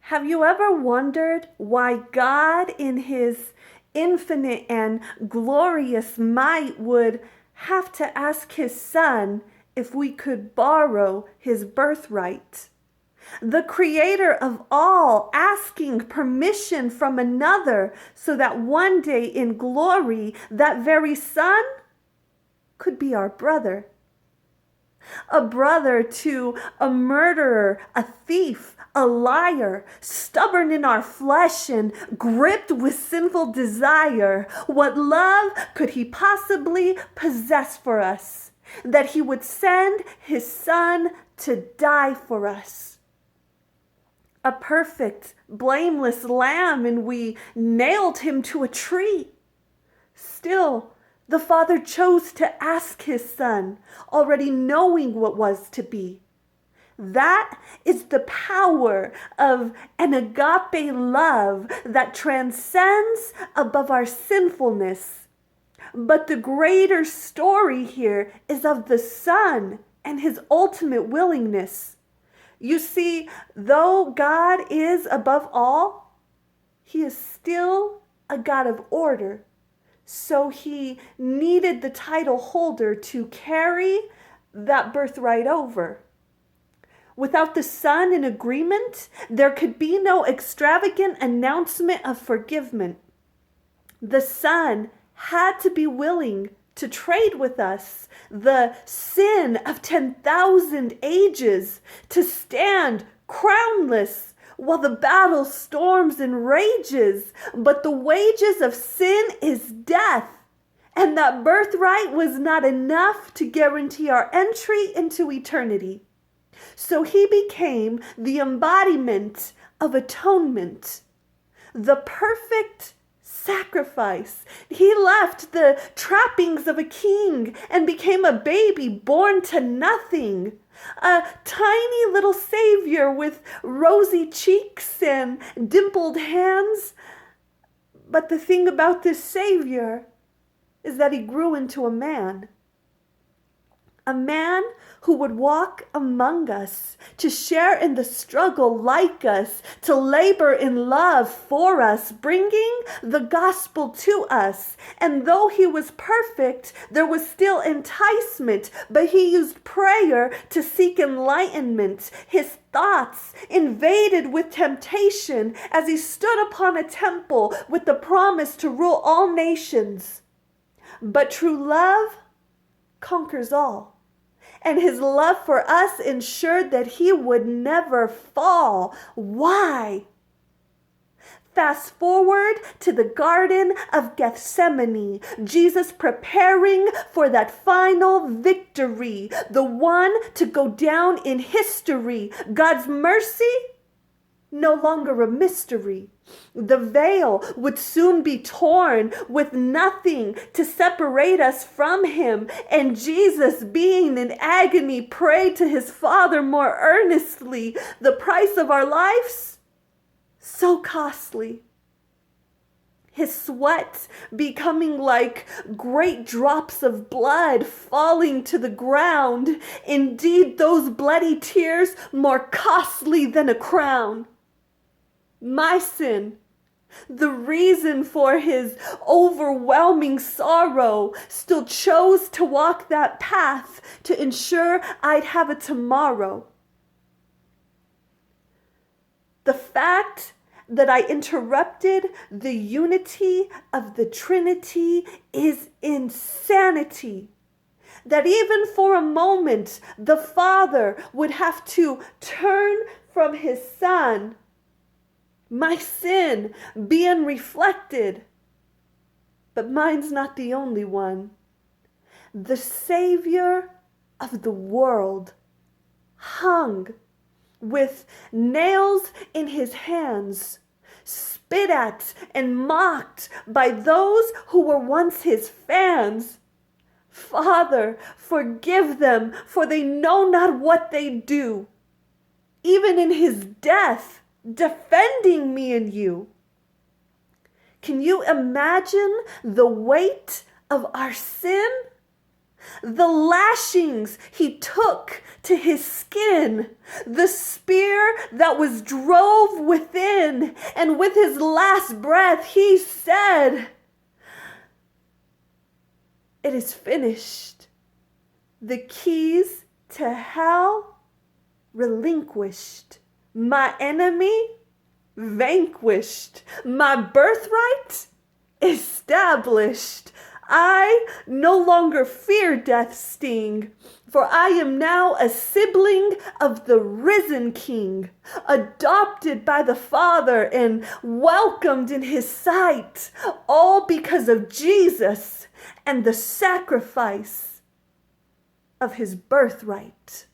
Have you ever wondered why God, in his infinite and glorious might, would have to ask his son if we could borrow his birthright? The creator of all asking permission from another so that one day in glory, that very son could be our brother. A brother to a murderer, a thief, a liar, stubborn in our flesh and gripped with sinful desire. What love could he possibly possess for us, that he would send his son to die for us? A perfect, blameless lamb, and we nailed him to a tree. Still, the Father chose to ask his son, already knowing what was to be. That is the power of an agape love that transcends above our sinfulness. But the greater story here is of the Son and his ultimate willingness. You see, though God is above all, he is still a God of order. So he needed the title holder to carry that birthright over. Without the Son in agreement, there could be no extravagant announcement of forgiveness. The Son had to be willing to trade with us the sin of 10,000 ages, to stand crownless while the battle storms and rages. But the wages of sin is death, and that birthright was not enough to guarantee our entry into eternity. So he became the embodiment of atonement, the perfect sacrifice. He left the trappings of a king and became a baby born to nothing. A tiny little savior with rosy cheeks and dimpled hands. But the thing about this savior is that he grew into a man who would walk among us, to share in the struggle like us, to labor in love for us, bringing the gospel to us. And though he was perfect, there was still enticement, but he used prayer to seek enlightenment. His thoughts invaded with temptation as he stood upon a temple with the promise to rule all nations. But true love conquers all. And his love for us ensured that he would never fall. Why? Fast forward to the Garden of Gethsemane, Jesus preparing for that final victory, the one to go down in history. God's mercy, no longer a mystery. The veil would soon be torn, with nothing to separate us from him. And Jesus, being in agony, prayed to his Father more earnestly. The price of our lives, so costly. His sweat becoming like great drops of blood falling to the ground. Indeed, those bloody tears more costly than a crown. My sin, the reason for his overwhelming sorrow, still chose to walk that path to ensure I'd have a tomorrow. The fact that I interrupted the unity of the Trinity is insanity. That even for a moment, the Father would have to turn from his Son. My sin being reflected. But mine's not the only one. The Savior of the world hung with nails in his hands, spit at and mocked by those who were once his fans. Father, forgive them, for they know not what they do. Even in his death, defending me and you. Can you imagine the weight of our sin? The lashings he took to his skin, the spear that was drove within, and with his last breath he said, "It is finished." The keys to hell relinquished, my enemy vanquished, my birthright established. I no longer fear death's sting, for I am now a sibling of the risen King, adopted by the Father and welcomed in his sight, all because of Jesus and the sacrifice of his birthright.